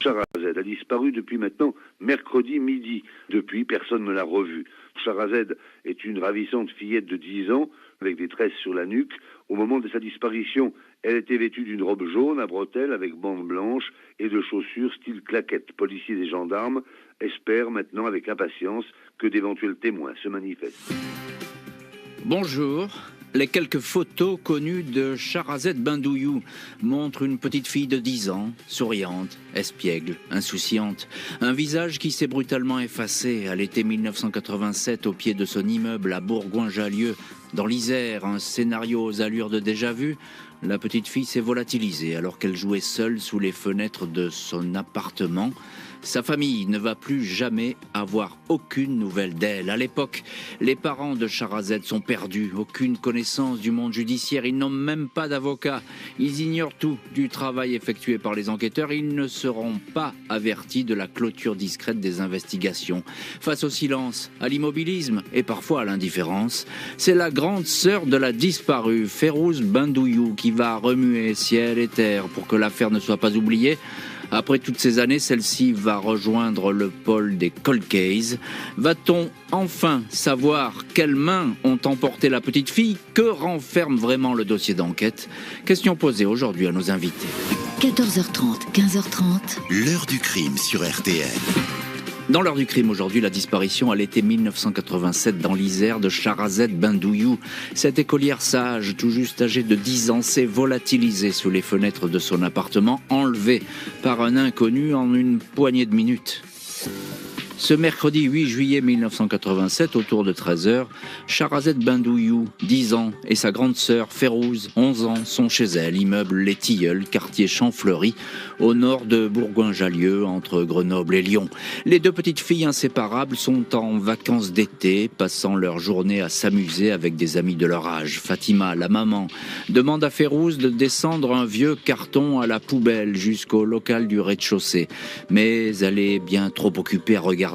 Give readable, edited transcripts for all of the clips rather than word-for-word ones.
Charazed a disparu depuis maintenant mercredi midi. Depuis, personne ne l'a revue. Charazed est une ravissante fillette de 10 ans, avec des tresses sur la nuque. Au moment de sa disparition, elle était vêtue d'une robe jaune à bretelles avec bandes blanches et de chaussures style claquettes. Policiers et gendarmes espèrent maintenant avec impatience que d'éventuels témoins se manifestent. Bonjour. Les quelques photos connues de Charazed Bendouyou montrent une petite fille de 10 ans, souriante, espiègle, insouciante. Un visage qui s'est brutalement effacé à l'été 1987 au pied de son immeuble à Bourgoin-Jallieu, dans l'Isère, un scénario aux allures de déjà-vu. La petite fille s'est volatilisée alors qu'elle jouait seule sous les fenêtres de son appartement. Sa famille ne va plus jamais avoir aucune nouvelle d'elle. À l'époque, les parents de Charazed sont perdus, aucune connaissance du monde judiciaire, ils n'ont même pas d'avocat. Ils ignorent tout du travail effectué par les enquêteurs, ils ne seront pas avertis de la clôture discrète des investigations. Face au silence, à l'immobilisme et parfois à l'indifférence, c'est la grande sœur de la disparue, Férouz Bendouyou, qui va remuer ciel et terre pour que l'affaire ne soit pas oubliée. Après toutes ces années, celle-ci va rejoindre le pôle des cold cases. Va-t-on enfin savoir quelles mains ont emporté la petite fille? Que renferme vraiment le dossier d'enquête? Question posée aujourd'hui à nos invités. 14h30, 15h30. L'heure du crime sur RTL. Dans l'heure du crime aujourd'hui, la disparition à l'été 1987 dans l'Isère de Charazed Bendouyou. Cette écolière sage, tout juste âgée de 10 ans, s'est volatilisée sous les fenêtres de son appartement, enlevée par un inconnu en une poignée de minutes. Ce mercredi 8 juillet 1987, autour de 13h, Charazed Bendouyou, 10 ans, et sa grande sœur Férouz, 11 ans, sont chez elle, immeuble Les Tilleuls, quartier Champfleury, au nord de Bourgoin-Jallieu, entre Grenoble et Lyon. Les deux petites filles inséparables sont en vacances d'été, passant leur journée à s'amuser avec des amis de leur âge. Fatima, la maman, demande à Férouz de descendre un vieux carton à la poubelle jusqu'au local du rez-de-chaussée. Mais elle est bien trop occupée à regarder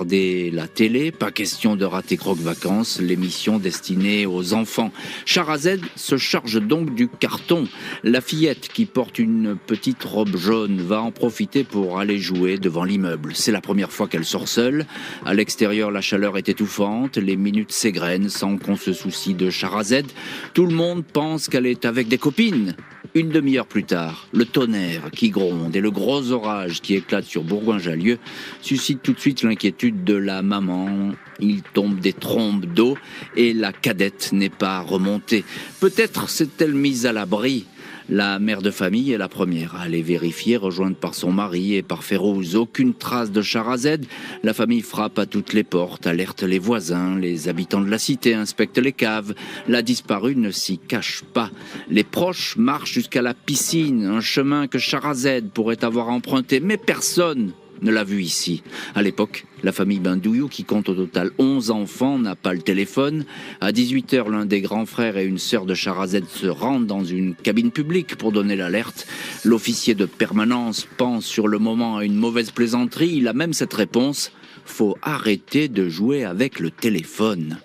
la télé, pas question de rater Croque Vacances, l'émission destinée aux enfants. Charazed se charge donc du carton. La fillette qui porte une petite robe jaune va en profiter pour aller jouer devant l'immeuble. C'est la première fois qu'elle sort seule. À l'extérieur, la chaleur est étouffante, les minutes s'égrènent sans qu'on se soucie de Charazed. Tout le monde pense qu'elle est avec des copines. Une demi-heure plus tard, le tonnerre qui gronde et le gros orage qui éclate sur Bourgoin-Jallieu suscitent tout de suite l'inquiétude de la maman. Il tombe des trombes d'eau et la cadette n'est pas remontée. Peut-être s'est-elle mise à l'abri. La mère de famille est la première à aller vérifier, rejointe par son mari et par Férouz. Aucune trace de Charazed. La famille frappe à toutes les portes, alerte les voisins, les habitants de la cité inspectent les caves. La disparue ne s'y cache pas. Les proches marchent jusqu'à la piscine, un chemin que Charazed pourrait avoir emprunté, mais personne ne l'a vu ici. À l'époque, la famille Bendouyou, qui compte au total 11 enfants, n'a pas le téléphone. À 18h, l'un des grands frères et une sœur de Charazed se rendent dans une cabine publique pour donner l'alerte. L'officier de permanence pense sur le moment à une mauvaise plaisanterie. Il a même cette réponse: faut arrêter de jouer avec le téléphone.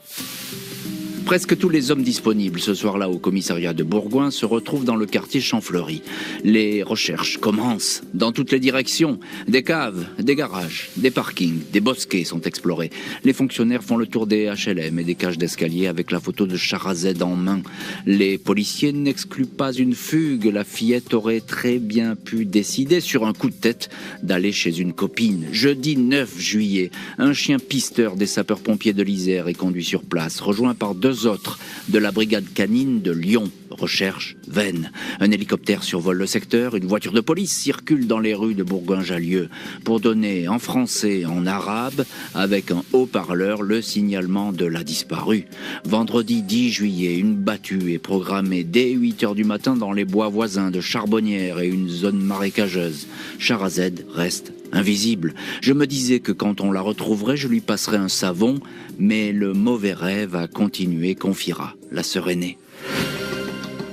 Presque tous les hommes disponibles ce soir-là au commissariat de Bourgoin se retrouvent dans le quartier Champfleury. Les recherches commencent dans toutes les directions. Des caves, des garages, des parkings, des bosquets sont explorés. Les fonctionnaires font le tour des HLM et des cages d'escalier avec la photo de Charazed en main. Les policiers n'excluent pas une fugue. La fillette aurait très bien pu décider sur un coup de tête d'aller chez une copine. Jeudi 9 juillet, un chien pisteur des sapeurs-pompiers de l'Isère est conduit sur place, rejoint par deux autres de la brigade canine de Lyon. Recherche vaine. Un hélicoptère survole le secteur, une voiture de police circule dans les rues de Bourgoin-Jallieu pour donner en français et en arabe, avec un haut-parleur, le signalement de la disparue. Vendredi 10 juillet, une battue est programmée dès 8h du matin dans les bois voisins de Charbonnières et une zone marécageuse. Charazed reste invisible. Je me disais que quand on la retrouverait, je lui passerais un savon, mais le mauvais rêve a continué, confiera la sœur aînée.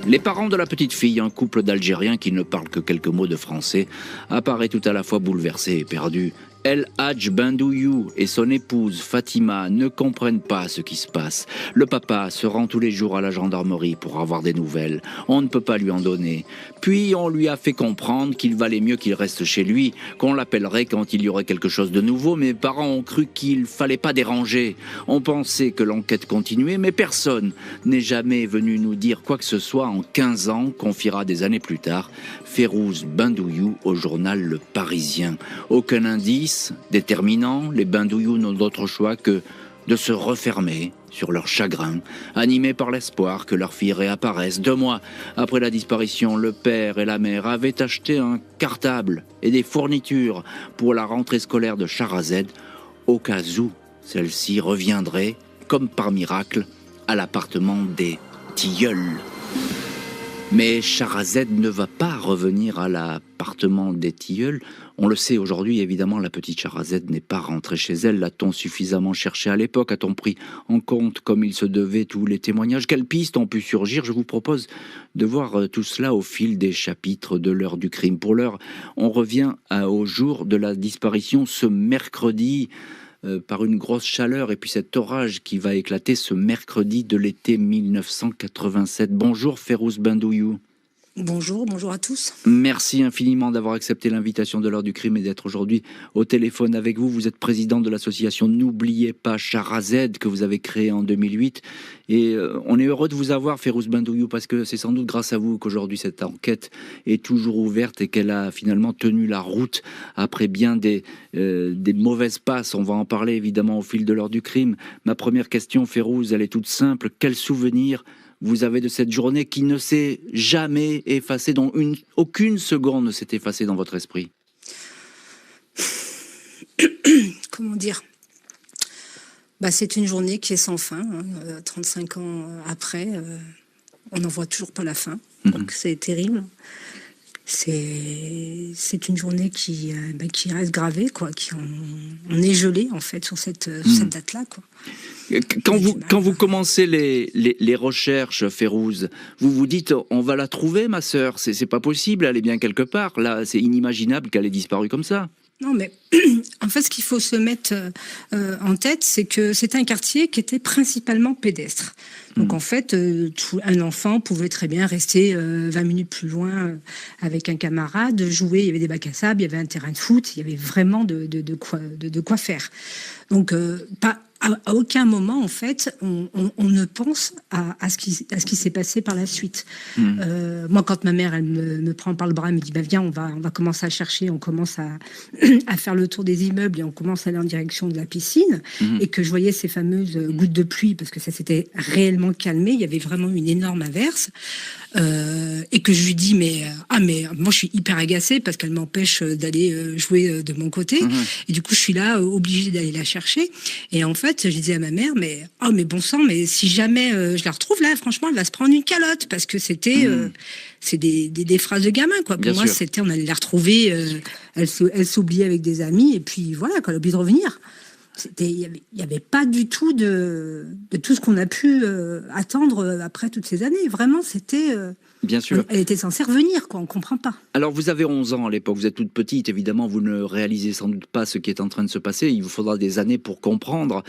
Les parents de la petite fille, un couple d'Algériens qui ne parlent que quelques mots de français, apparaît tout à la fois bouleversé et perdu. El Hadj Bendouyou et son épouse Fatima ne comprennent pas ce qui se passe. Le papa se rend tous les jours à la gendarmerie pour avoir des nouvelles. On ne peut pas lui en donner. Puis on lui a fait comprendre qu'il valait mieux qu'il reste chez lui, qu'on l'appellerait quand il y aurait quelque chose de nouveau. Mes parents ont cru qu'il fallait pas déranger. On pensait que l'enquête continuait, mais personne n'est jamais venu nous dire quoi que ce soit en 15 ans, confiera des années plus tard Férouz Bendouyou au journal Le Parisien. Aucun indice déterminant, les Bendouyou n'ont d'autre choix que de se refermer sur leur chagrin, animés par l'espoir que leur fille réapparaisse. 2 mois après la disparition, le père et la mère avaient acheté un cartable et des fournitures pour la rentrée scolaire de Charazed, au cas où celle-ci reviendrait, comme par miracle, à l'appartement des tilleuls. Mais Charazed ne va pas revenir à l'appartement des tilleuls. On le sait aujourd'hui, évidemment, la petite Charazed n'est pas rentrée chez elle. L'a-t-on suffisamment cherché à l'époque? A-t-on pris en compte, comme il se devait, tous les témoignages? Quelles pistes ont pu surgir? Je vous propose de voir tout cela au fil des chapitres de l'heure du crime. Pour l'heure, on revient au jour de la disparition, ce mercredi, par une grosse chaleur et puis cet orage qui va éclater ce mercredi de l'été 1987. Bonjour Férouz Bendouyou. Bonjour à tous. Merci infiniment d'avoir accepté l'invitation de l'heure du crime et d'être aujourd'hui au téléphone avec vous. Vous êtes président de l'association N'oubliez pas Charazed que vous avez créée en 2008 et on est heureux de vous avoir Férouz Bendouyou parce que c'est sans doute grâce à vous qu'aujourd'hui cette enquête est toujours ouverte et qu'elle a finalement tenu la route après bien des mauvaises passes. On va en parler évidemment au fil de l'heure du crime. Ma première question Férouz, elle est toute simple. Quel souvenir vous avez de cette journée qui ne s'est jamais effacée, dont aucune seconde ne s'est effacée dans votre esprit? Comment dire? C'est une journée qui est sans fin. 35 ans après, on n'en voit toujours pas la fin. Donc c'est terrible. C'est une journée qui reste gravée, quoi. On est gelé en fait sur cette date-là, quoi. Quand vous commencez les recherches, Férouz, vous vous dites on va la trouver, ma sœur. C'est pas possible, elle est bien quelque part. Là, c'est inimaginable qu'elle ait disparu comme ça. Non, mais en fait, ce qu'il faut se mettre en tête, c'est que c'est un quartier qui était principalement pédestre. Donc, en fait, un enfant pouvait très bien rester 20 minutes plus loin avec un camarade, jouer. Il y avait des bacs à sable, il y avait un terrain de foot, il y avait vraiment de quoi faire. Donc, à aucun moment, en fait, on ne pense à ce qui s'est passé par la suite. Moi, quand ma mère, elle me prend par le bras, elle me dit viens, on va commencer à chercher, on commence à faire le tour des immeubles et on commence à aller en direction de la piscine, et que je voyais ces fameuses gouttes de pluie, parce que ça s'était réellement calmé, il y avait vraiment une énorme averse, et que je lui dis mais moi je suis hyper agacée parce qu'elle m'empêche d'aller jouer de mon côté, et du coup je suis là obligée d'aller la chercher. Et en fait, je disais à ma mère, mais bon sang, mais si jamais je la retrouve là, franchement, elle va se prendre une calotte, parce que c'était, c'est des phrases de gamin, quoi. Pour moi, c'était, on allait la retrouver, elle s'oubliait avec des amis, et puis voilà, quand elle a oublié de revenir. Il y avait pas du tout de tout ce qu'on a pu attendre après toutes ces années. Vraiment, c'était... Bien sûr. Elle était censée revenir, quoi. On comprend pas. Alors, vous avez 11 ans à l'époque, vous êtes toute petite, évidemment, vous ne réalisez sans doute pas ce qui est en train de se passer, il vous faudra des années pour comprendre.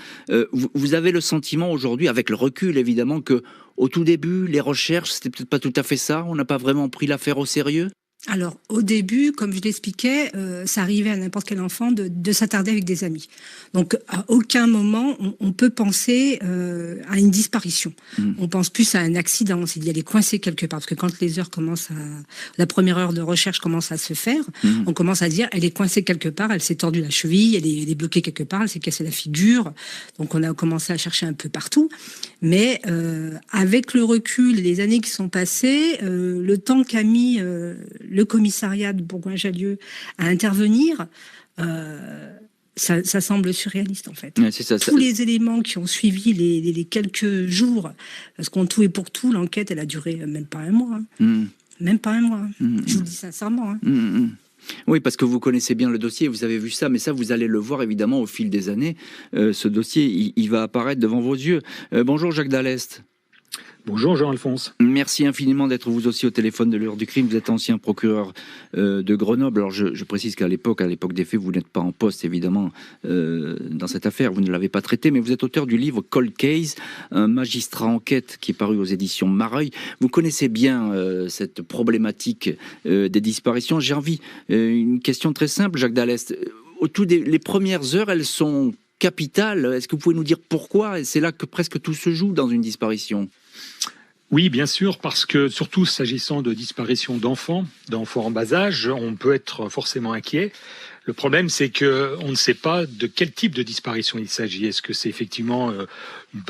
Vous avez le sentiment aujourd'hui, avec le recul évidemment, que au tout début, les recherches, c'était peut-être pas tout à fait ça, on n'a pas vraiment pris l'affaire au sérieux? Alors, au début, comme je l'expliquais, ça arrivait à n'importe quel enfant de s'attarder avec des amis. Donc, à aucun moment, on peut penser à une disparition. On pense plus à un accident. On s'est dit, elle est coincée quelque part. Parce que quand la première heure de recherche commence à se faire, on commence à dire, elle est coincée quelque part, elle s'est tordue la cheville, elle est bloquée quelque part, elle s'est cassée la figure. Donc, on a commencé à chercher un peu partout. Mais avec le recul et les années qui sont passées, le temps qu'a mis le commissariat de Bourgoin-Jallieu à intervenir, ça semble surréaliste en fait. Ouais, c'est ça, tous les éléments qui ont suivi les quelques jours, parce qu'en tout et pour tout, l'enquête elle a duré même pas un mois. Même pas un mois. Je vous le dis sincèrement. Oui, parce que vous connaissez bien le dossier, vous avez vu ça, mais ça, vous allez le voir évidemment au fil des années. Ce dossier, il va apparaître devant vos yeux. Bonjour Jacques Dallest. Bonjour Jean-Alphonse. Merci infiniment d'être vous aussi au téléphone de l'heure du crime. Vous êtes ancien procureur de Grenoble. Alors je précise qu'à l'époque des faits, vous n'êtes pas en poste évidemment dans cette affaire. Vous ne l'avez pas traité, mais vous êtes auteur du livre Cold Case, un magistrat enquête qui est paru aux éditions Mareuil. Vous connaissez bien cette problématique des disparitions. J'ai une question très simple, Jacques Dallès. Les premières heures, elles sont capitales. Est-ce que vous pouvez nous dire pourquoi? Et c'est là que presque tout se joue dans une disparition. Oui, bien sûr, parce que surtout s'agissant de disparition d'enfants en bas âge, on peut être forcément inquiet. Le problème, c'est que on ne sait pas de quel type de disparition il s'agit. Est-ce que c'est effectivement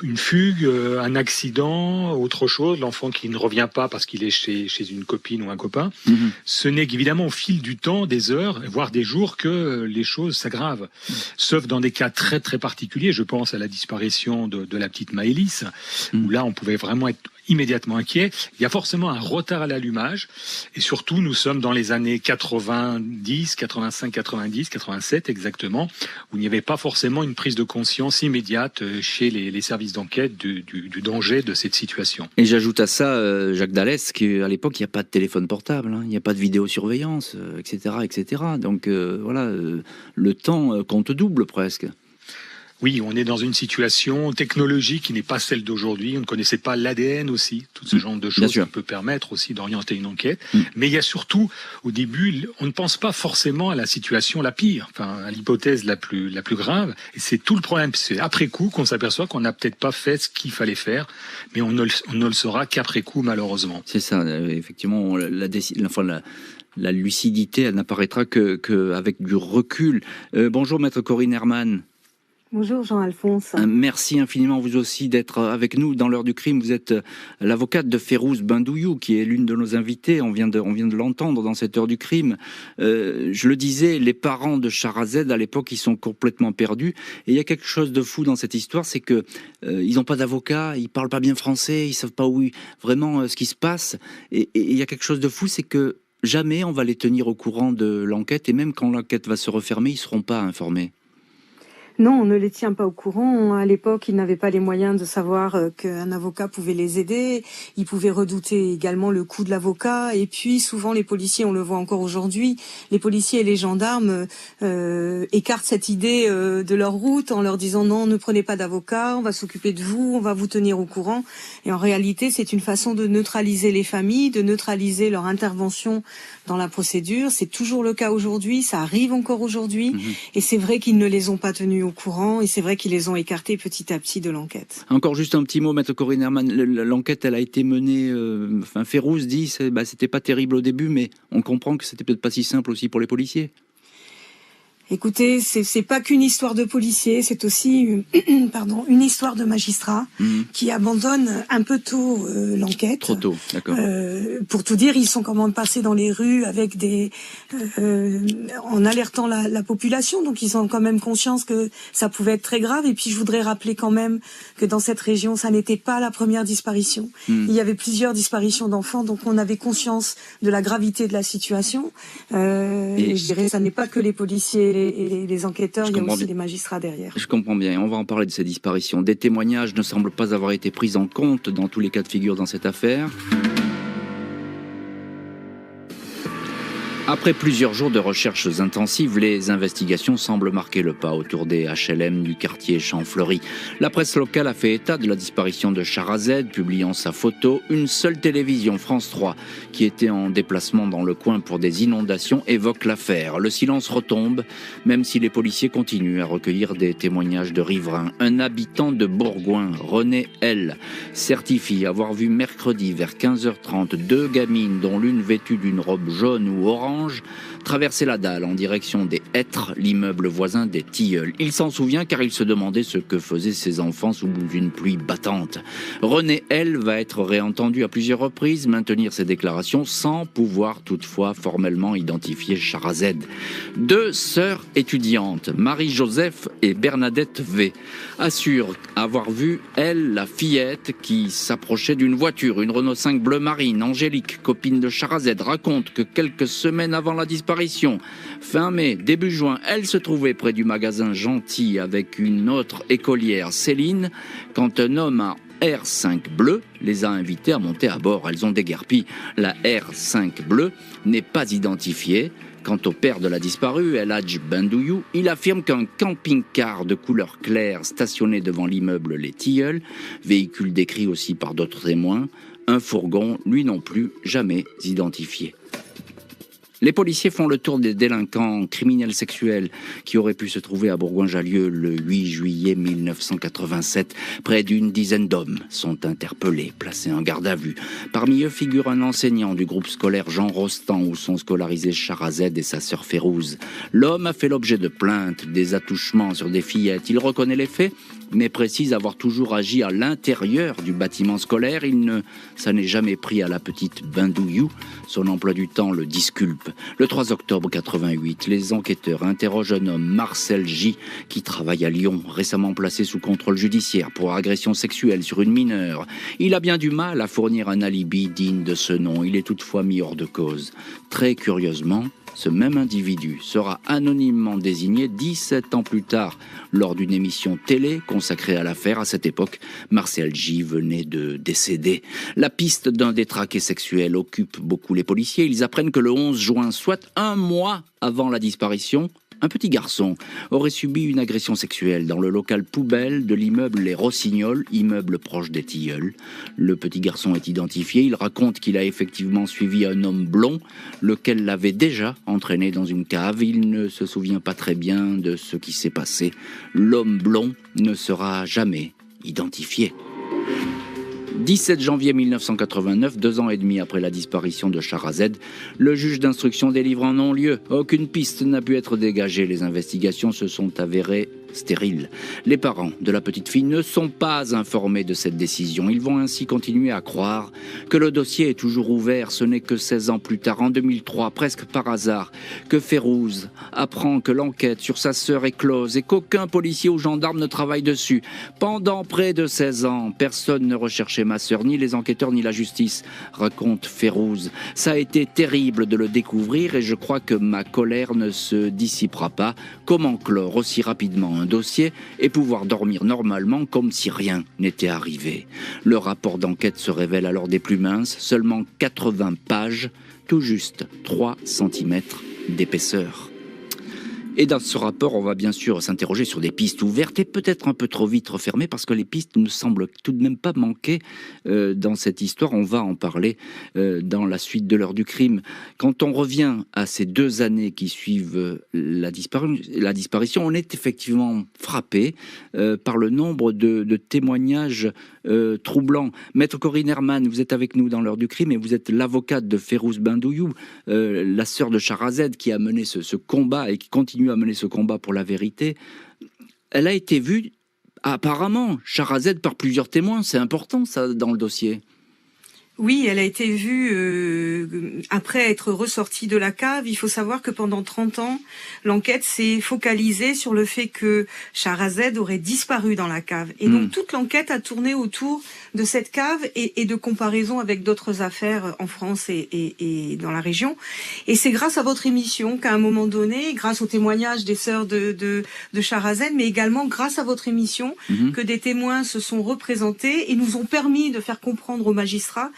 une fugue, un accident, autre chose, l'enfant qui ne revient pas parce qu'il est chez une copine ou un copain. Ce n'est qu'évidemment au fil du temps, des heures, voire des jours, que les choses s'aggravent. Sauf dans des cas très très particuliers. Je pense à la disparition de la petite Maëlys, où là on pouvait vraiment être immédiatement inquiet. Il y a forcément un retard à l'allumage, et surtout nous sommes dans les années 90, 85, 90, 87 exactement, où il n'y avait pas forcément une prise de conscience immédiate chez les services d'enquête du danger de cette situation. Et j'ajoute à ça, Jacques Dallès, qu'à l'époque il n'y a pas de téléphone portable, il n'y a pas de vidéosurveillance, etc., etc. Donc voilà, le temps compte double presque. Oui, on est dans une situation technologique qui n'est pas celle d'aujourd'hui. On ne connaissait pas l'ADN aussi, tout ce genre de choses qui peut permettre aussi d'orienter une enquête. Mais il y a surtout, au début, on ne pense pas forcément à la situation la pire, à l'hypothèse la plus grave. Et c'est tout le problème. C'est après coup qu'on s'aperçoit qu'on n'a peut-être pas fait ce qu'il fallait faire, mais on ne le saura qu'après coup, malheureusement. C'est ça, effectivement, la lucidité, elle n'apparaîtra qu'avec du recul. Bonjour, maître Corinne Herman. Bonjour Jean-Alphonse. Merci infiniment vous aussi d'être avec nous dans l'heure du crime. Vous êtes l'avocate de Férouz Bendouillou, qui est l'une de nos invitées. On vient de l'entendre dans cette heure du crime. Je le disais, les parents de Shahrazed à l'époque, ils sont complètement perdus. Et il y a quelque chose de fou dans cette histoire, c'est que ils n'ont pas d'avocat, ils parlent pas bien français, ils savent pas vraiment ce qui se passe. Et il y a quelque chose de fou, c'est que jamais on va les tenir au courant de l'enquête, et même quand l'enquête va se refermer, ils seront pas informés. Non, on ne les tient pas au courant. À l'époque, ils n'avaient pas les moyens de savoir qu'un avocat pouvait les aider. Ils pouvaient redouter également le coût de l'avocat. Et puis, souvent, les policiers, on le voit encore aujourd'hui, les policiers et les gendarmes écartent cette idée de leur route en leur disant non, ne prenez pas d'avocat, on va s'occuper de vous, on va vous tenir au courant. Et en réalité, c'est une façon de neutraliser les familles, de neutraliser leur intervention dans la procédure. C'est toujours le cas aujourd'hui, ça arrive encore aujourd'hui. Et c'est vrai qu'ils ne les ont pas tenus au courant, et c'est vrai qu'ils les ont écartés petit à petit de l'enquête. Encore juste un petit mot, maître Corinne Herman. L'enquête, elle a été menée. Férouz dit, c'était pas terrible au début, mais on comprend que c'était peut-être pas si simple aussi pour les policiers. Écoutez, c'est pas qu'une histoire de policiers, c'est aussi une histoire de magistrats qui abandonnent un peu tôt l'enquête. Trop tôt, d'accord. Pour tout dire, ils sont quand même passés dans les rues avec en alertant la population, donc ils ont quand même conscience que ça pouvait être très grave. Et puis je voudrais rappeler quand même que dans cette région, ça n'était pas la première disparition. Il y avait plusieurs disparitions d'enfants, donc on avait conscience de la gravité de la situation. Et je dirais, ça n'est pas que les policiers et les enquêteurs, il y a aussi les magistrats derrière. Je comprends bien, on va en parler de ces disparitions. Des témoignages ne semblent pas avoir été pris en compte dans tous les cas de figure dans cette affaire. Après plusieurs jours de recherches intensives, les investigations semblent marquer le pas autour des HLM du quartier Champfleury. La presse locale a fait état de la disparition de Shahrazed, publiant sa photo. Une seule télévision, France 3, qui était en déplacement dans le coin pour des inondations, évoque l'affaire. Le silence retombe, même si les policiers continuent à recueillir des témoignages de riverains. Un habitant de Bourgoin, René L., certifie avoir vu mercredi vers 15h30 deux gamines, dont l'une vêtue d'une robe jaune ou orange, traverser la dalle en direction des Hêtres, l'immeuble voisin des Tilleuls. Il s'en souvient car il se demandait ce que faisaient ses enfants sous une pluie battante. René L. va être réentendu à plusieurs reprises, maintenir ses déclarations sans pouvoir toutefois formellement identifier Shahrazed. Deux sœurs étudiantes, Marie-Joseph et Bernadette V, assurent avoir vu, elle, la fillette qui s'approchait d'une voiture, une Renault 5 bleu marine. Angélique, copine de Shahrazed, raconte que quelques semaines avant la disparition, fin mai, début juin, elle se trouvait près du magasin Gentil avec une autre écolière, Céline, quand un homme a R5 bleue les a invitées à monter à bord. Elles ont déguerpi. La R5 bleue n'est pas identifiée. Quant au père de la disparue, El Hadj Bandouyou, il affirme qu'un camping-car de couleur claire stationné devant l'immeuble Les Tilleuls, véhicule décrit aussi par d'autres témoins, un fourgon, lui non plus, jamais identifié. Les policiers font le tour des délinquants criminels sexuels qui auraient pu se trouver à Bourgoin-Jallieu le 8 juillet 1987. Près d'une dizaine d'hommes sont interpellés, placés en garde à vue. Parmi eux figure un enseignant du groupe scolaire Jean Rostand où sont scolarisés Sharazed et sa sœur Férouz. L'homme a fait l'objet de plaintes, des attouchements sur des fillettes. Il reconnaît les faits, mais précise avoir toujours agi à l'intérieur du bâtiment scolaire. Il ne s'en est jamais pris à la petite Bandouyou. Son emploi du temps le disculpe. Le 3 octobre 88, les enquêteurs interrogent un homme, Marcel J, qui travaille à Lyon, récemment placé sous contrôle judiciaire pour agression sexuelle sur une mineure. Il a bien du mal à fournir un alibi digne de ce nom. Il est toutefois mis hors de cause. Très curieusement, ce même individu sera anonymement désigné 17 ans plus tard lors d'une émission télé consacrée à l'affaire. À cette époque, Marcel J venait de décéder. La piste d'un détraqué sexuel occupe beaucoup les policiers. Ils apprennent que le 11 juin, soit un mois avant la disparition, un petit garçon aurait subi une agression sexuelle dans le local poubelle de l'immeuble Les Rossignols, immeuble proche des Tilleuls. Le petit garçon est identifié. Il raconte qu'il a effectivement suivi un homme blond, lequel l'avait déjà entraîné dans une cave. Il ne se souvient pas très bien de ce qui s'est passé. L'homme blond ne sera jamais identifié. 17 janvier 1989, 2 ans et demi après la disparition de Sharazed, le juge d'instruction délivre un non-lieu. Aucune piste n'a pu être dégagée. Les investigations se sont avérées stériles. Les parents de la petite fille ne sont pas informés de cette décision. Ils vont ainsi continuer à croire que le dossier est toujours ouvert. Ce n'est que 16 ans plus tard, en 2003, presque par hasard, que Férouz apprend que l'enquête sur sa sœur est close et qu'aucun policier ou gendarme ne travaille dessus. Pendant près de 16 ans, personne ne recherchait ma sœur, ni les enquêteurs, ni la justice, raconte Férouz. Ça a été terrible de le découvrir et je crois que ma colère ne se dissipera pas. Comment clore aussi rapidement un dossier et pouvoir dormir normalement comme si rien n'était arrivé? Le rapport d'enquête se révèle alors des plus minces, seulement 80 pages, tout juste 3 cm d'épaisseur. Et dans ce rapport, on va bien sûr s'interroger sur des pistes ouvertes et peut-être un peu trop vite refermées parce que les pistes ne semblent tout de même pas manquer dans cette histoire. On va en parler dans la suite de l'heure du crime. Quand on revient à ces 2 années qui suivent la disparition, on est effectivement frappé par le nombre de témoignages troublants. Maître Corinne Herman, vous êtes avec nous dans l'heure du crime et vous êtes l'avocate de Férouz Bandouyou, la sœur de Sharazed qui a mené ce combat et qui continue à mener ce combat pour la vérité. Elle a été vue, apparemment, Sharazed, par plusieurs témoins. C'est important, ça, dans le dossier. Oui, elle a été vue après être ressortie de la cave. Il faut savoir que pendant 30 ans, l'enquête s'est focalisée sur le fait que Sharazed aurait disparu dans la cave. Et donc toute l'enquête a tourné autour de cette cave et de comparaison avec d'autres affaires en France et dans la région. Et c'est grâce à votre émission qu'à un moment donné, grâce au témoignage des sœurs de Sharazed, mais également grâce à votre émission, que des témoins se sont représentés et nous ont permis de faire comprendre aux magistrats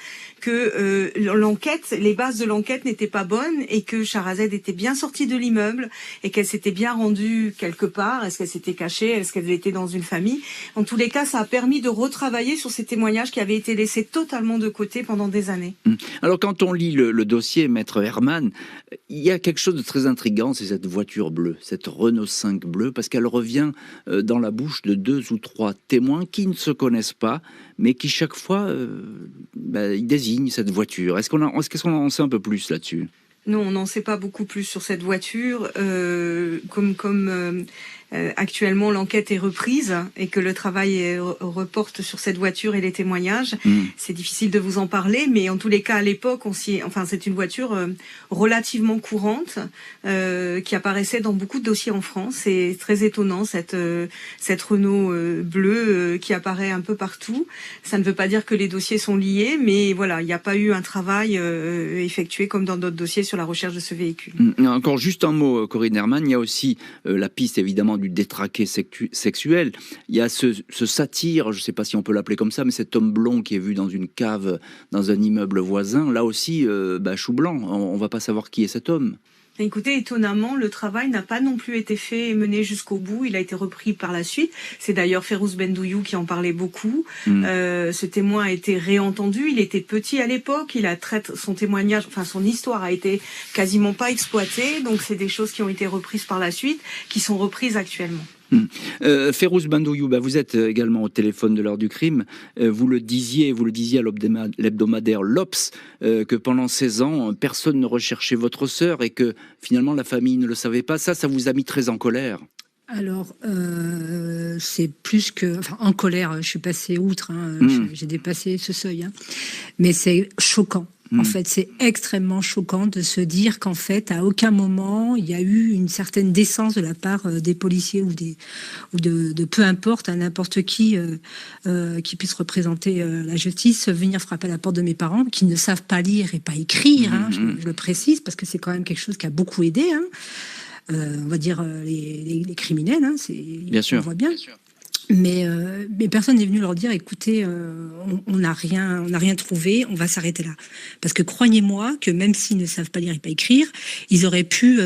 que l'enquête, les bases de l'enquête n'étaient pas bonnes et que Sharazed était bien sortie de l'immeuble et qu'elle s'était bien rendue quelque part. Est-ce qu'elle s'était cachée? Est-ce qu'elle était dans une famille? En tous les cas, ça a permis de retravailler sur ces témoignages qui avaient été laissés totalement de côté pendant des années. Alors quand on lit le dossier, Maître Herman, il y a quelque chose de très intriguant, c'est cette voiture bleue, cette Renault 5 bleue, parce qu'elle revient dans la bouche de 2 ou 3 témoins qui ne se connaissent pas, mais qui chaque fois ils désignent cette voiture. Est-ce qu'on en sait un peu plus là-dessus? Non, on n'en sait pas beaucoup plus sur cette voiture. Actuellement, l'enquête est reprise et que le travail reporte sur cette voiture et les témoignages. C'est difficile de vous en parler, mais en tous les cas, à l'époque, c'est une voiture relativement courante qui apparaissait dans beaucoup de dossiers en France. C'est très étonnant, cette Renault bleue qui apparaît un peu partout. Ça ne veut pas dire que les dossiers sont liés, mais voilà, il n'y a pas eu un travail effectué comme dans d'autres dossiers sur la recherche de ce véhicule. Encore juste un mot, Corinne Herman, il y a aussi la piste évidemment du détraqué sexuel. Il y a ce satyre, je ne sais pas si on peut l'appeler comme ça, mais cet homme blond qui est vu dans une cave, dans un immeuble voisin, là aussi, chou blanc, on ne va pas savoir qui est cet homme. Écoutez, étonnamment, le travail n'a pas non plus été fait et mené jusqu'au bout. Il a été repris par la suite. C'est d'ailleurs Férouz Bendouyou qui en parlait beaucoup. Ce témoin a été réentendu. Il était petit à l'époque. Son témoignage, son histoire a été quasiment pas exploitée. Donc c'est des choses qui ont été reprises par la suite, qui sont reprises actuellement. Férouz Bendouyou, vous êtes également au téléphone de l'heure du crime. Vous le disiez à l'hebdomadaire l'Obs que pendant 16 ans, personne ne recherchait votre sœur et que finalement la famille ne le savait pas. Ça vous a mis très en colère. Alors, c'est plus que... en colère, je suis passée outre, j'ai dépassé ce seuil. Mais c'est choquant. En fait, c'est extrêmement choquant de se dire qu'en fait, à aucun moment, il y a eu une certaine décence de la part des policiers ou de peu importe, à n'importe qui puisse représenter la justice, venir frapper à la porte de mes parents, qui ne savent pas lire et pas écrire, je le précise, parce que c'est quand même quelque chose qui a beaucoup aidé, on va dire les criminels, Bien sûr. On voit bien. Bien sûr. Mais personne n'est venu leur dire, écoutez, on n'a rien trouvé, on va s'arrêter là. Parce que croyez-moi que même s'ils ne savent pas lire et pas écrire, ils auraient pu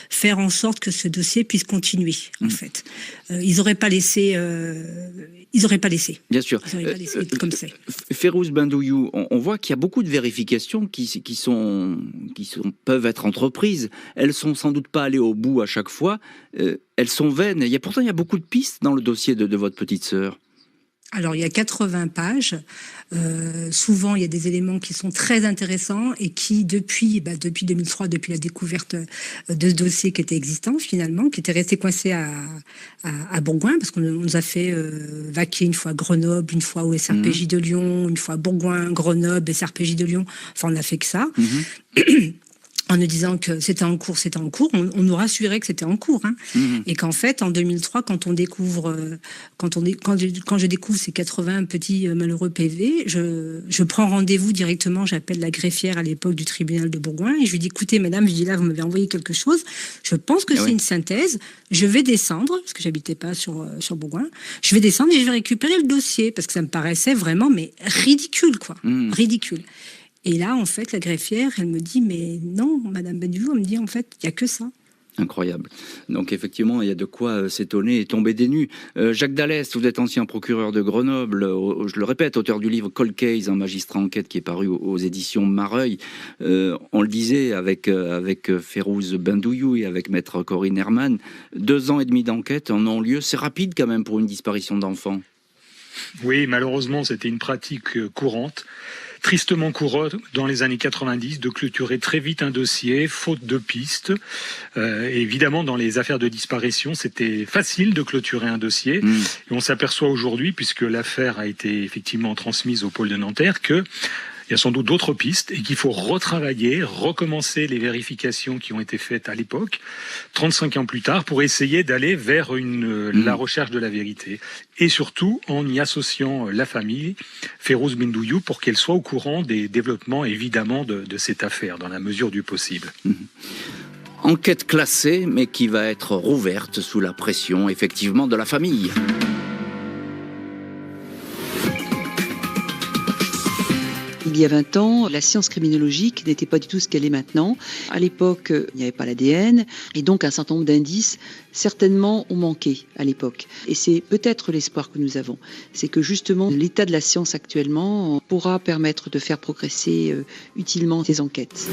faire en sorte que ce dossier puisse continuer, en fait. Ils n'auraient pas laissé. Bien sûr. Ils n'auraient pas laissé comme c'est. Férouz Bendouyou, on voit qu'il y a beaucoup de vérifications qui peuvent être entreprises. Elles sont sans doute pas allées au bout à chaque fois. Elles sont vaines. Pourtant, il y a beaucoup de pistes dans le dossier de votre petite sœur. Alors, il y a 80 pages. Souvent, il y a des éléments qui sont très intéressants et qui, depuis 2003, depuis la découverte de ce dossier qui était existant, finalement, qui était resté coincé à Bourgoin, parce qu'on nous a fait vaquer une fois à Grenoble, une fois au SRPJ de Lyon, une fois à Bourgoin, Grenoble, SRPJ de Lyon. Enfin, on n'a fait que ça. En nous disant que c'était en cours. On nous rassurait que c'était en cours. Et qu'en fait, en 2003, quand je découvre ces 80 petits malheureux PV, je prends rendez-vous directement, j'appelle la greffière à l'époque du tribunal de Bourgoin, et je lui dis, écoutez, madame, là, vous m'avez envoyé quelque chose, je pense que c'est une synthèse, je vais descendre, parce que j'habitais pas sur Bourgoin, je vais descendre et je vais récupérer le dossier, parce que ça me paraissait vraiment, mais ridicule, quoi. Ridicule. Et là, en fait, la greffière, elle me dit, mais non, madame Bendouyou, elle me dit, en fait, il n'y a que ça. Incroyable. Donc effectivement, il y a de quoi s'étonner et tomber des nues. Jacques Dallès, vous êtes ancien procureur de Grenoble, je le répète, auteur du livre Cold Case, un magistrat enquête qui est paru aux éditions Mareuil. On le disait avec Férouz Bendouyou et avec maître Corinne Herman, 2 ans et demi d'enquête en ont lieu. C'est rapide quand même pour une disparition d'enfant. Oui, malheureusement, c'était une pratique courante. Tristement courante dans les années 90 de clôturer très vite un dossier, faute de pistes. Évidemment, dans les affaires de disparition, c'était facile de clôturer un dossier. Et on s'aperçoit aujourd'hui, puisque l'affaire a été effectivement transmise au pôle de Nanterre, que il y a sans doute d'autres pistes et qu'il faut retravailler, recommencer les vérifications qui ont été faites à l'époque, 35 ans plus tard, pour essayer d'aller vers la recherche de la vérité. Et surtout, en y associant la famille, Férouz Bendouyou, pour qu'elle soit au courant des développements, évidemment, de cette affaire, dans la mesure du possible. Enquête classée, mais qui va être rouverte sous la pression, effectivement, de la famille. Il y a 20 ans, la science criminologique n'était pas du tout ce qu'elle est maintenant. À l'époque, il n'y avait pas l'ADN, et donc un certain nombre d'indices, certainement, ont manqué à l'époque. Et c'est peut-être l'espoir que nous avons. C'est que justement, l'état de la science actuellement pourra permettre de faire progresser utilement ces enquêtes.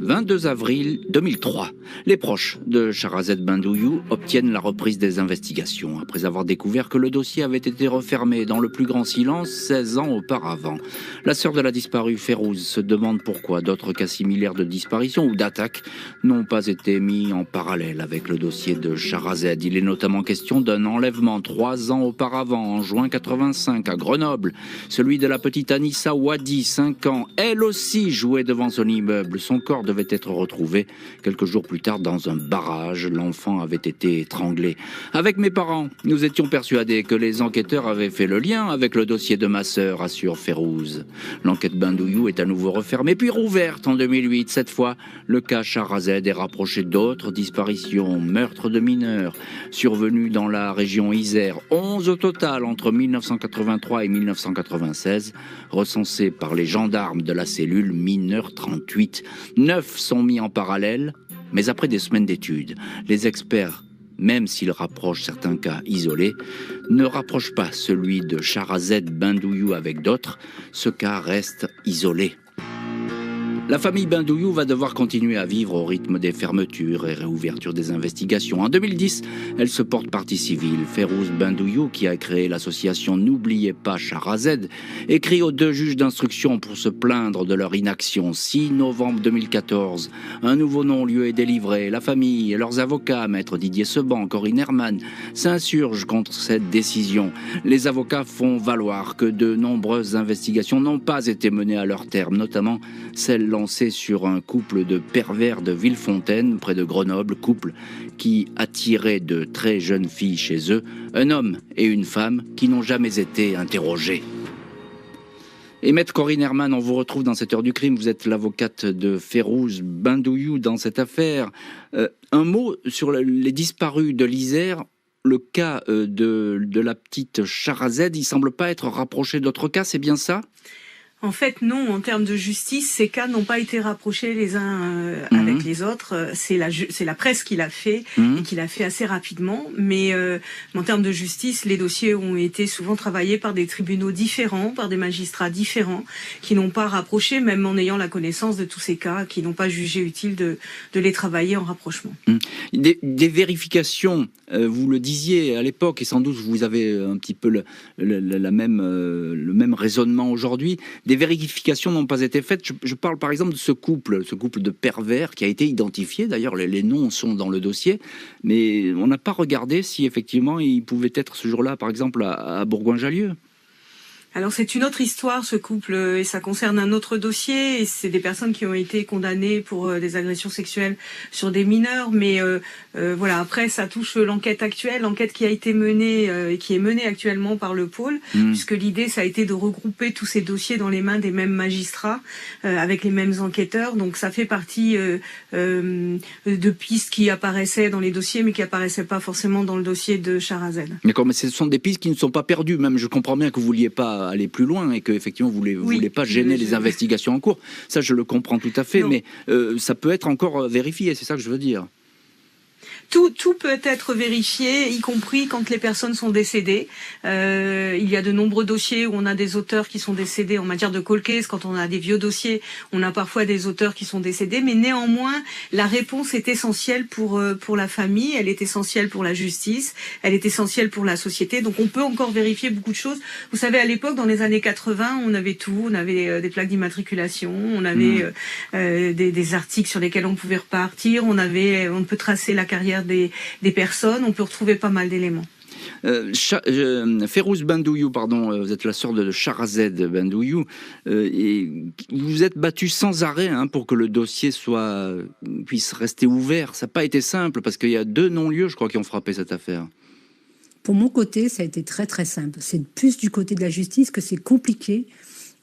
22 avril 2003. Les proches de Shahrazed Bendouyou obtiennent la reprise des investigations, après avoir découvert que le dossier avait été refermé dans le plus grand silence 16 ans auparavant. La sœur de la disparue, Férouz, se demande pourquoi d'autres cas similaires de disparition ou d'attaque n'ont pas été mis en parallèle avec le dossier de Shahrazed. Il est notamment question d'un enlèvement 3 ans auparavant, en juin 85, à Grenoble. Celui de la petite Anissa Wadi, 5 ans, elle aussi jouait devant son immeuble. Son corps devait devait être retrouvé quelques jours plus tard dans un barrage. L'enfant avait été étranglé. Avec mes parents, nous étions persuadés que les enquêteurs avaient fait le lien avec le dossier de ma sœur, assure Férouz. L'enquête Bindouillou est à nouveau refermée, puis rouverte en 2008. Cette fois, le cas Sharazed est rapproché d'autres disparitions, meurtres de mineurs, survenus dans la région Isère. 11 au total entre 1983 et 1996, recensés par les gendarmes de la cellule mineurs 38. 9 sont mis en parallèle, mais après des semaines d'études, les experts, même s'ils rapprochent certains cas isolés, ne rapprochent pas celui de Sharazed Bindouillou avec d'autres. Ce cas reste isolé. La famille Bindouillou va devoir continuer à vivre au rythme des fermetures et réouvertures des investigations. En 2010, elle se porte partie civile. Férouz Bindouillou, qui a créé l'association N'oubliez pas Sharazed, écrit aux 2 juges d'instruction pour se plaindre de leur inaction. 6 novembre 2014, un nouveau non-lieu est délivré. La famille et leurs avocats, maître Didier Seban, Corinne Herman, s'insurgent contre cette décision. Les avocats font valoir que de nombreuses investigations n'ont pas été menées à leur terme, notamment celle lancé sur un couple de pervers de Villefontaine, près de Grenoble, couple qui attirait de très jeunes filles chez eux, un homme et une femme qui n'ont jamais été interrogés. Et maître Corinne Herman, on vous retrouve dans cette heure du crime. Vous êtes l'avocate de Férouz Bindouillou dans cette affaire. Un mot sur les disparus de l'Isère. Le cas de la petite Sharazed, il semble pas être rapproché d'autres cas, c'est bien ça ? En fait, non. En termes de justice, ces cas n'ont pas été rapprochés les uns avec les autres. C'est la presse qui l'a fait et qui l'a fait assez rapidement. Mais en termes de justice, les dossiers ont été souvent travaillés par des tribunaux différents, par des magistrats différents, qui n'ont pas rapproché, même en ayant la connaissance de tous ces cas, qui n'ont pas jugé utile de les travailler en rapprochement. Des vérifications, vous le disiez à l'époque, et sans doute vous avez un petit peu le même raisonnement aujourd'hui. Des vérifications n'ont pas été faites. Je parle par exemple de ce couple de pervers qui a été identifié. D'ailleurs, les noms sont dans le dossier, mais on n'a pas regardé si effectivement il pouvait être ce jour-là, par exemple, à Bourgoin-Jallieu. Alors c'est une autre histoire, ce couple, et ça concerne un autre dossier, et c'est des personnes qui ont été condamnées pour des agressions sexuelles sur des mineurs, mais voilà, après ça touche l'enquête actuelle, l'enquête qui a été menée et qui est menée actuellement par le pôle, puisque l'idée ça a été de regrouper tous ces dossiers dans les mains des mêmes magistrats, avec les mêmes enquêteurs, donc ça fait partie de pistes qui apparaissaient dans les dossiers, mais qui apparaissaient pas forcément dans le dossier de Sharazed. D'accord, mais ce sont des pistes qui ne sont pas perdues, même je comprends bien que vous vouliez pas aller plus loin et que effectivement vous voulez pas gêner les investigations en cours. Ça, je le comprends tout à fait, mais ça peut être encore vérifié, c'est ça que je veux dire. Tout peut être vérifié, y compris quand les personnes sont décédées. Il y a de nombreux dossiers où on a des auteurs qui sont décédés en matière de cold case. Quand on a des vieux dossiers, on a parfois des auteurs qui sont décédés. Mais néanmoins, la réponse est essentielle pour la famille, elle est essentielle pour la justice, elle est essentielle pour la société. Donc on peut encore vérifier beaucoup de choses. Vous savez, à l'époque, dans les années 80, on avait tout. On avait des plaques d'immatriculation, on avait des articles sur lesquels on pouvait repartir. On peut tracer la carrière des personnes, on peut retrouver pas mal d'éléments. Férouz Bindouillou, pardon, vous êtes la sœur de Sharazed Bindouillou, et vous êtes battue sans arrêt pour que le dossier puisse rester ouvert. Ça n'a pas été simple, parce qu'il y a 2 non-lieux, je crois, qui ont frappé cette affaire. Pour mon côté, ça a été très très simple. C'est plus du côté de la justice que c'est compliqué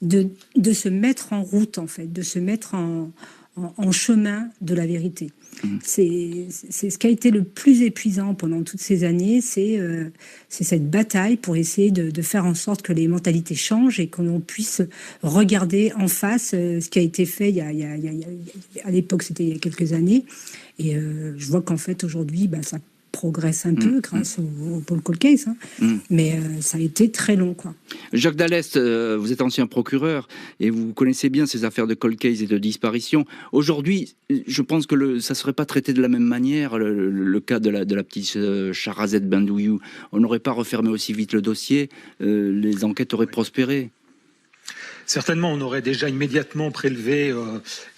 de se mettre en route, en fait, de se mettre en chemin de la vérité. C'est ce qui a été le plus épuisant pendant toutes ces années, c'est cette bataille pour essayer de faire en sorte que les mentalités changent et qu'on puisse regarder en face ce qui a été fait à l'époque, c'était il y a quelques années. Et je vois qu'en fait, aujourd'hui, ça progresse un peu grâce au pôle cold case, mais ça a été très long, quoi. Jacques Dallest, vous êtes ancien procureur et vous connaissez bien ces affaires de cold case et de disparition. Aujourd'hui, je pense que ça ne serait pas traité de la même manière, le cas de la petite Sharazed Bindouillou. On n'aurait pas refermé aussi vite le dossier, les enquêtes auraient prospéré. Certainement, on aurait déjà immédiatement prélevé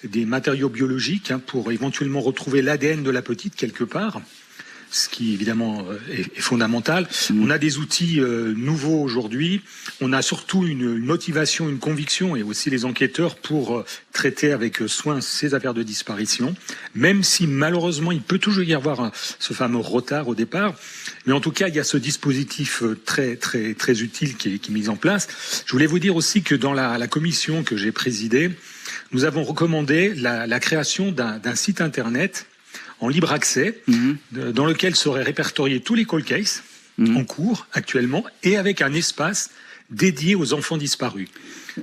des matériaux biologiques pour éventuellement retrouver l'ADN de la petite quelque part. ce qui évidemment est fondamental. On a des outils nouveaux aujourd'hui. On a surtout une motivation, une conviction, et aussi les enquêteurs pour traiter avec soin ces affaires de disparition, même si malheureusement il peut toujours y avoir ce fameux retard au départ. Mais en tout cas, il y a ce dispositif très très très utile qui est mis en place. Je voulais vous dire aussi que dans la commission que j'ai présidée, nous avons recommandé la création d'un site internet en libre accès, dans lequel seraient répertoriés tous les cold cases en cours actuellement, et avec un espace dédié aux enfants disparus.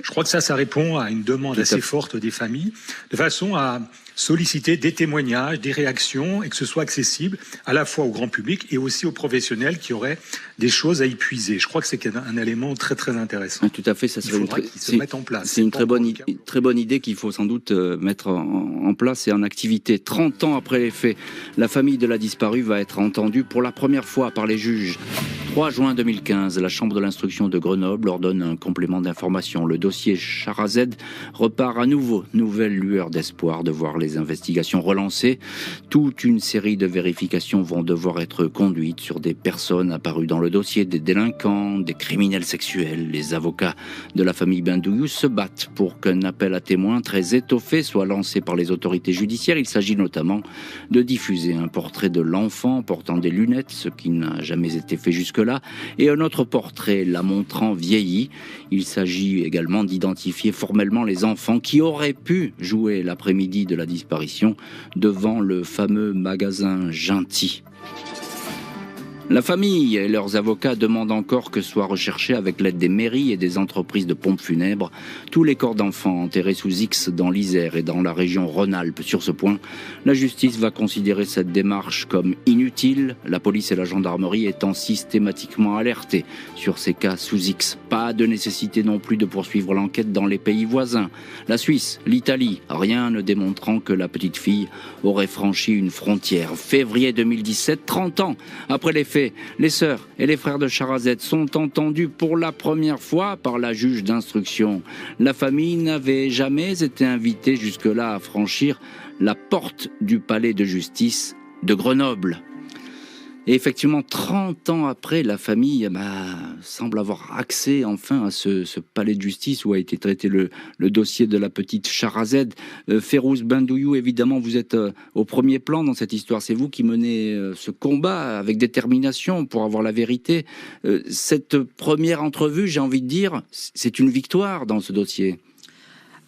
Je crois que ça répond à une demande assez forte des familles, de façon à solliciter des témoignages, des réactions, et que ce soit accessible à la fois au grand public et aussi aux professionnels qui auraient des choses à y puiser. Je crois que c'est un élément très très intéressant. Tout à fait, ça serait se mette en place. C'est une très bonne idée qu'il faut sans doute mettre en place et en activité. 30 ans après les faits, la famille de la disparue va être entendue pour la première fois par les juges. 3 juin 2015, la Chambre de l'instruction de Grenoble ordonne un complément d'information. Le dossier Sharazed repart à nouveau. Nouvelle lueur d'espoir de voir les investigations relancées. Toute une série de vérifications vont devoir être conduites sur des personnes apparues dans le dossier, des délinquants, des criminels sexuels. Les avocats de la famille Bendouyou se battent pour qu'un appel à témoins très étoffé soit lancé par les autorités judiciaires. Il s'agit notamment de diffuser un portrait de l'enfant portant des lunettes, ce qui n'a jamais été fait jusque-là, et un autre portrait la montrant vieillie. Il s'agit également d'identifier formellement les enfants qui auraient pu jouer l'après-midi de la disparition devant le fameux magasin Gentil. La famille et leurs avocats demandent encore que soient recherchés avec l'aide des mairies et des entreprises de pompes funèbres tous les corps d'enfants enterrés sous X dans l'Isère et dans la région Rhône-Alpes. Sur ce point, la justice va considérer cette démarche comme inutile, la police et la gendarmerie étant systématiquement alertées sur ces cas sous X. Pas de nécessité non plus de poursuivre l'enquête dans les pays voisins. La Suisse, l'Italie, rien ne démontrant que la petite fille aurait franchi une frontière. Février 2017, 30 ans après les faits, les sœurs et les frères de Sharazed sont entendus pour la première fois par la juge d'instruction. La famille n'avait jamais été invitée jusque-là à franchir la porte du palais de justice de Grenoble. Et effectivement, 30 ans après, la famille semble avoir accès enfin à ce palais de justice où a été traité le dossier de la petite Sharazed. Férouz Bendouyou, évidemment, vous êtes au premier plan dans cette histoire. C'est vous qui menez ce combat avec détermination pour avoir la vérité. Cette première entrevue, j'ai envie de dire, c'est une victoire dans ce dossier.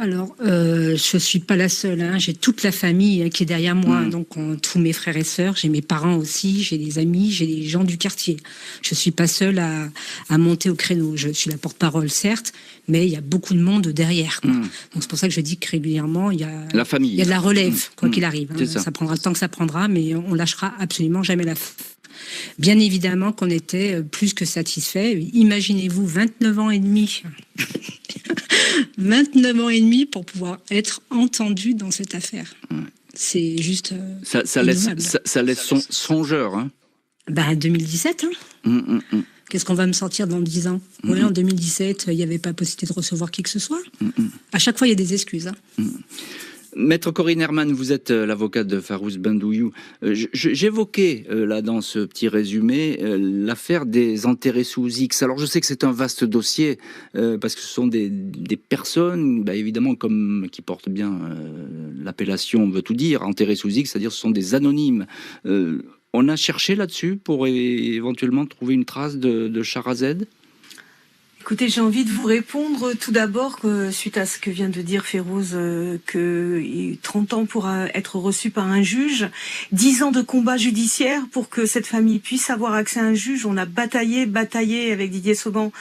Alors, je suis pas la seule. J'ai toute la famille qui est derrière moi. Donc, tous mes frères et sœurs, j'ai mes parents aussi, j'ai des amis, j'ai des gens du quartier. Je suis pas seule à monter au créneau. Je suis la porte-parole, certes, mais il y a beaucoup de monde derrière. Donc, c'est pour ça que je dis que régulièrement, il y a la famille. Il y a de la relève, quoi qu'il arrive. Ça prendra le temps que ça prendra, mais on lâchera absolument jamais la Bien évidemment qu'on était plus que satisfaits. Imaginez-vous 29 ans et demi. 29 ans et demi pour pouvoir être entendu dans cette affaire. C'est juste ça laisse songeur. Hein. 2017. Qu'est-ce qu'on va me sortir dans 10 ans? Oui, en 2017, il n'y avait pas possibilité de recevoir qui que ce soit. À chaque fois, il y a des excuses. Maître Corinne Herman, vous êtes l'avocate de Férouz Bendouyou. J'évoquais là dans ce petit résumé l'affaire des enterrés sous X. Alors je sais que c'est un vaste dossier parce que ce sont des personnes, évidemment qui portent bien l'appellation veut tout dire, enterrés sous X, c'est-à-dire ce sont des anonymes. On a cherché là-dessus pour éventuellement trouver une trace de Sharazed. Écoutez, j'ai envie de vous répondre tout d'abord suite à ce que vient de dire Férouz, que 30 ans pour être reçu par un juge, 10 ans de combat judiciaire pour que cette famille puisse avoir accès à un juge. On a bataillé avec Didier Sauban,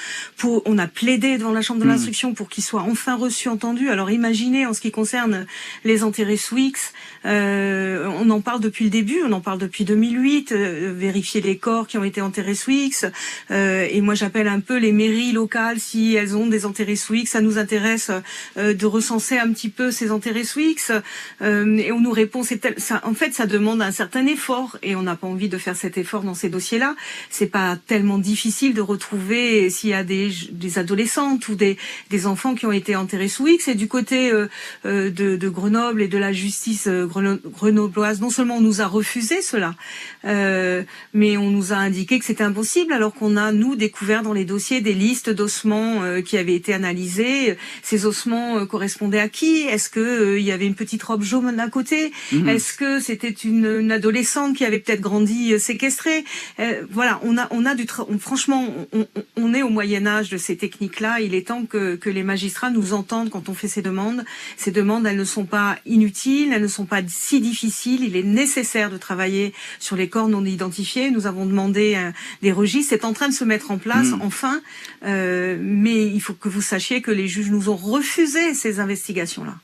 on a plaidé devant la chambre de l'instruction pour qu'il soit enfin reçu, entendu. Alors imaginez, en ce qui concerne les enterrés sous X, on en parle depuis le début, on en parle depuis 2008, vérifier les corps qui ont été enterrés sous X, et moi j'appelle un peu les mairies locales locales, si elles ont des enterres X. Ça nous intéresse de recenser un petit peu ces enterres X. Et on nous répond, en fait, ça demande un certain effort et on n'a pas envie de faire cet effort dans ces dossiers-là. C'est pas tellement difficile de retrouver s'il y a des adolescentes ou des enfants qui ont été enterrés sous X. Et du côté de Grenoble et de la justice grenobloise, non seulement on nous a refusé cela, mais on nous a indiqué que c'était impossible, alors qu'on a, nous, découvert dans les dossiers des listes d'ossements qui avaient été analysés. Ces ossements correspondaient à qui? Est-ce que il y avait une petite robe jaune à côté? Est-ce que c'était une adolescente qui avait peut-être grandi séquestrée? Voilà, franchement, on est au Moyen-Âge de ces techniques-là. Il est temps que les magistrats nous entendent quand on fait ces demandes. Ces demandes, elles ne sont pas inutiles, elles ne sont pas si difficiles. Il est nécessaire de travailler sur les corps non identifiés. Nous avons demandé des registres. C'est en train de se mettre en place, enfin. Mais il faut que vous sachiez que les juges nous ont refusé ces investigations-là.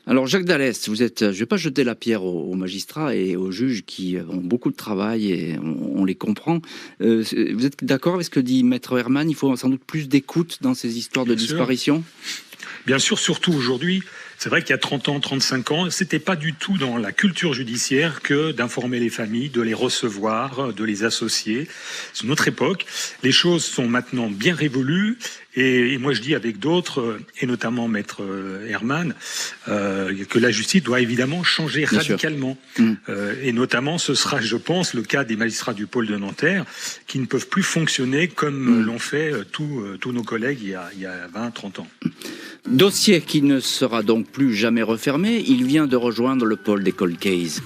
Alors Jacques Dallès, je ne vais pas jeter la pierre aux magistrats et aux juges qui ont beaucoup de travail et on les comprend. Vous êtes d'accord avec ce que dit Maître Herman? Il faut sans doute plus d'écoute dans ces histoires de disparition? Bien sûr, surtout aujourd'hui. C'est vrai qu'il y a 30 ans, 35 ans, c'était pas du tout dans la culture judiciaire que d'informer les familles, de les recevoir, de les associer. C'est notre époque. Les choses sont maintenant bien révolues. Et moi, je dis avec d'autres, et notamment Maître Herman, que la justice doit évidemment changer radicalement. Et notamment, ce sera, je pense, le cas des magistrats du pôle de Nanterre, qui ne peuvent plus fonctionner comme l'ont fait tous nos collègues il y a 20, 30 ans. Dossier qui ne sera donc plus jamais refermé, il vient de rejoindre le pôle des cold cases.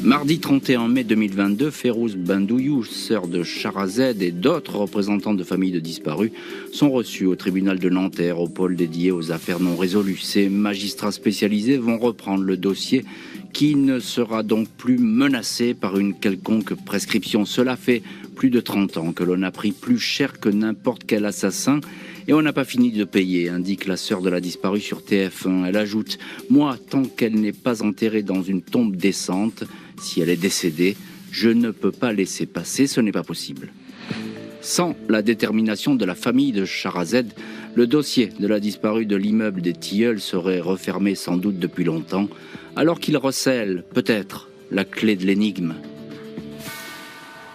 Mardi 31 mai 2022, Férouz Bendouyou, sœur de Sharazed et d'autres représentants de familles de disparus sont reçus au tribunal de Nanterre, au pôle dédié aux affaires non résolues. Ces magistrats spécialisés vont reprendre le dossier qui ne sera donc plus menacé par une quelconque prescription. Cela fait plus de 30 ans que l'on a pris plus cher que n'importe quel assassin et on n'a pas fini de payer, indique la sœur de la disparue sur TF1. Elle ajoute « Moi, tant qu'elle n'est pas enterrée dans une tombe décente, si elle est décédée, je ne peux pas laisser passer, ce n'est pas possible. » Sans la détermination de la famille de Sharazed, le dossier de la disparue de l'immeuble des Tilleuls serait refermé sans doute depuis longtemps, alors qu'il recèle, peut-être, la clé de l'énigme.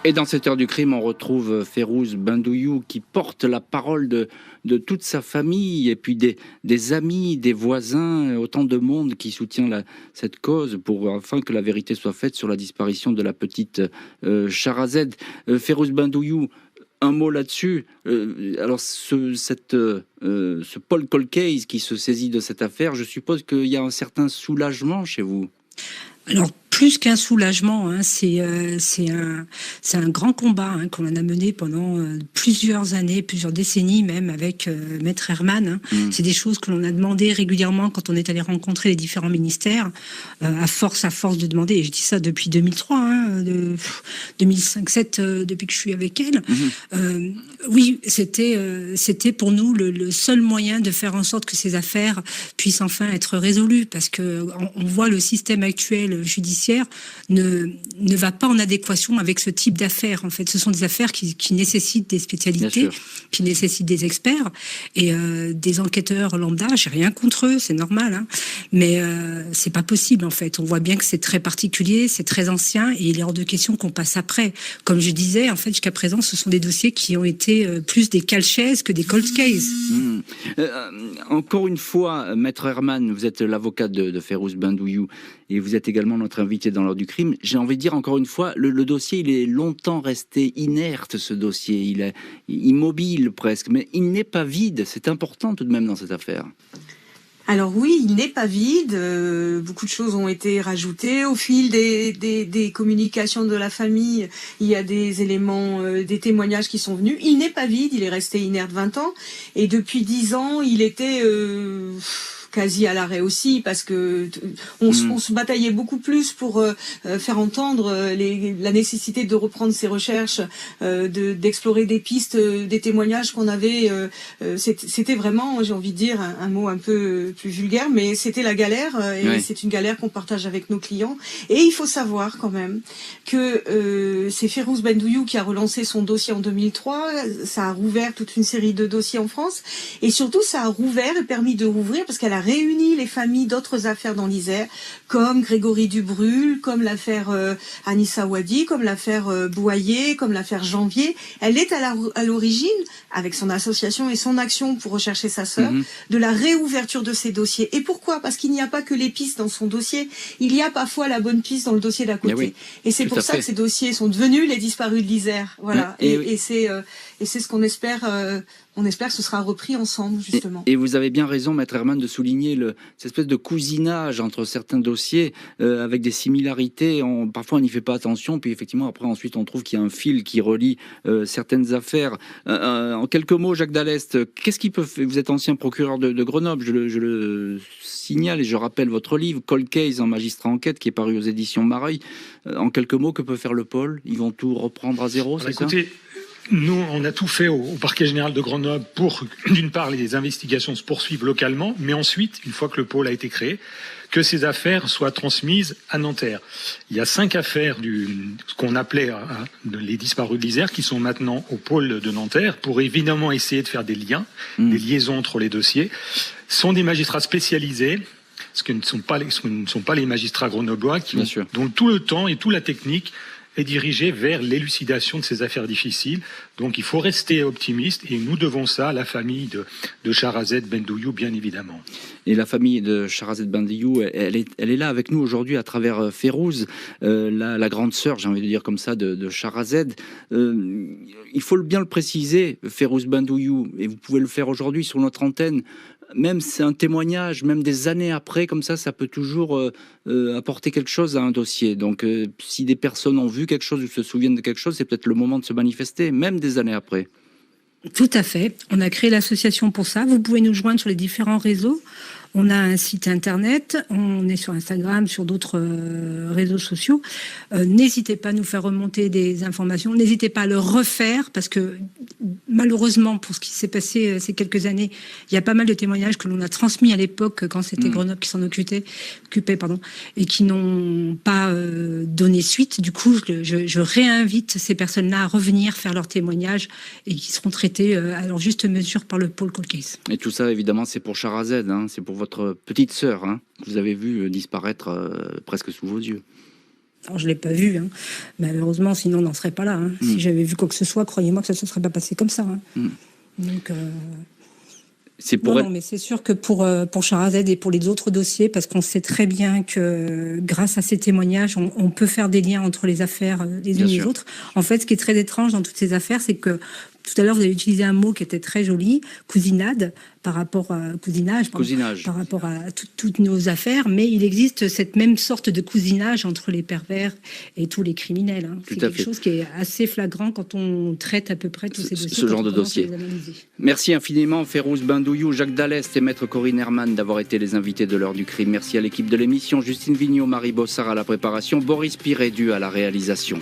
Et dans cette heure du crime, on retrouve Férouz Bendouyou qui porte la parole de toute sa famille et puis des amis, des voisins, autant de monde qui soutient cette cause pour afin que la vérité soit faite sur la disparition de la petite Sharazed. Férouz Bendouyou, un mot là-dessus. Alors ce Paul Cold Case qui se saisit de cette affaire, je suppose qu'il y a un certain soulagement chez vous. Alors, plus qu'un soulagement, hein, c'est un grand combat hein, qu'on a mené pendant plusieurs années, plusieurs décennies même avec Maître Herman. Hein. C'est des choses que l'on a demandé régulièrement quand on est allé rencontrer les différents ministères, à force de demander. Et je dis ça depuis 2003, hein, 2005-2007, depuis que je suis avec elle. Oui, c'était pour nous le seul moyen de faire en sorte que ces affaires puissent enfin être résolues, parce que on voit le système actuel judiciaire ne va pas en adéquation avec ce type d'affaires. En fait, ce sont des affaires qui nécessitent des spécialités, qui nécessitent des experts et des enquêteurs lambda. J'ai rien contre eux, c'est normal, hein, mais c'est pas possible en fait. On voit bien que c'est très particulier, c'est très ancien et il est hors de question qu'on passe après. Comme je disais, en fait, jusqu'à présent, ce sont des dossiers qui ont été plus des cale-chaises que des cold cases. Encore une fois, Maître Herman, vous êtes l'avocat de Férouz Bendouyou et vous êtes également notre invité dans l'heure du crime. J'ai envie de dire encore une fois, le dossier, il est longtemps resté inerte, ce dossier. Il est immobile presque, mais il n'est pas vide. C'est important tout de même dans cette affaire. Alors oui, il n'est pas vide. Beaucoup de choses ont été rajoutées au fil des communications de la famille. Il y a des éléments, des témoignages qui sont venus. Il n'est pas vide. Il est resté inerte 20 ans. Et depuis 10 ans, il était quasi à l'arrêt aussi, parce que on se bataillait beaucoup plus pour faire entendre la nécessité de reprendre ces recherches, d'explorer des pistes, des témoignages qu'on avait. C'était vraiment, j'ai envie de dire, un mot un peu plus vulgaire, mais c'était la galère, et c'est une galère qu'on partage avec nos clients. Et il faut savoir quand même que c'est Férouz Bendouyou qui a relancé son dossier en 2003, ça a rouvert toute une série de dossiers en France, et surtout ça a rouvert et permis de rouvrir parce qu'elle a réuni les familles d'autres affaires dans l'Isère, comme Grégory Dubrul, comme l'affaire Anissa Wadi, comme l'affaire Bouaillé, comme l'affaire Janvier. Elle est à l'origine, avec son association et son action pour rechercher sa sœur, de la réouverture de ces dossiers. Et pourquoi ? Parce qu'il n'y a pas que les pistes dans son dossier, il y a parfois la bonne piste dans le dossier d'à côté. Oui, et c'est pour ça que ces dossiers sont devenus les disparus de l'Isère. Voilà. Et c'est ce qu'on espère. On espère que ce sera repris ensemble, justement. Et vous avez bien raison, Maître Herman, de souligner cette espèce de cousinage entre certains dossiers avec des similarités. Parfois, on n'y fait pas attention, puis effectivement, après, ensuite, on trouve qu'il y a un fil qui relie certaines affaires. En quelques mots, Jacques Dallest, qu'est-ce qui peut faire ? Vous êtes ancien procureur de Grenoble, je le signale, et je rappelle votre livre, Cold Case en magistrat enquête, qui est paru aux éditions Mareuil. En quelques mots, que peut faire le pôle ? Ils vont tout reprendre à zéro, c'est ça ? Nous, on a tout fait au parquet général de Grenoble pour, d'une part, les investigations se poursuivent localement, mais ensuite, une fois que le pôle a été créé, que ces affaires soient transmises à Nanterre. Il y a 5 affaires ce qu'on appelait les disparus de l'Isère qui sont maintenant au pôle de Nanterre pour évidemment essayer de faire des liens, des liaisons entre les dossiers. Ce sont des magistrats spécialisés, ce que ne sont pas les magistrats grenoblois dont tout le temps et toute la technique est dirigé vers l'élucidation de ces affaires difficiles. Donc il faut rester optimiste et nous devons ça à la famille de Shahrazed Bendouyou, bien évidemment. Et la famille de Shahrazed Bendouyou, elle est là avec nous aujourd'hui à travers Férouz, la grande sœur, j'ai envie de dire comme ça, de Shahrazed. Il faut bien le préciser, Férouz Bendouyou, et vous pouvez le faire aujourd'hui sur notre antenne. Même c'est un témoignage, même des années après, comme ça peut toujours apporter quelque chose à un dossier. Donc, si des personnes ont vu quelque chose ou se souviennent de quelque chose, c'est peut-être le moment de se manifester, même des années après. Tout à fait. On a créé l'association pour ça. Vous pouvez nous joindre sur les différents réseaux. On a un site internet, on est sur Instagram, sur d'autres réseaux sociaux. N'hésitez pas à nous faire remonter des informations, n'hésitez pas à le refaire, parce que malheureusement, pour ce qui s'est passé ces quelques années, il y a pas mal de témoignages que l'on a transmis à l'époque, quand c'était Grenoble qui s'en occupait, et qui n'ont pas donné suite. Du coup, je réinvite ces personnes-là à revenir faire leurs témoignages et qui seront traités à leur juste mesure par le pôle Cold Case. Et tout ça, évidemment, c'est pour Shahrazed, c'est pour votre petite sœur, que vous avez vu disparaître presque sous vos yeux. Alors, je ne l'ai pas vue, malheureusement, sinon on n'en serait pas là. Si j'avais vu quoi que ce soit, croyez-moi que ça ne se serait pas passé comme ça. Donc, c'est pour non, mais c'est sûr que pour Shahrazed et pour les autres dossiers, parce qu'on sait très bien que grâce à ces témoignages, on peut faire des liens entre les affaires les unes et les autres. En fait, ce qui est très étrange dans toutes ces affaires, c'est que tout à l'heure, vous avez utilisé un mot qui était très joli, cousinade, par rapport à cousinage. Par rapport à toutes nos affaires, mais il existe cette même sorte de cousinage entre les pervers et tous les criminels. C'est quelque chose qui est assez flagrant quand on traite à peu près tous ces dossiers. Ce genre de dossier. Merci infiniment, Férouz Bendouyou, Jacques Dallest et Maître Corinne Herman d'avoir été les invités de l'heure du crime. Merci à l'équipe de l'émission, Justine Vignot, Marie Bossard à la préparation, Boris Pirédu à la réalisation.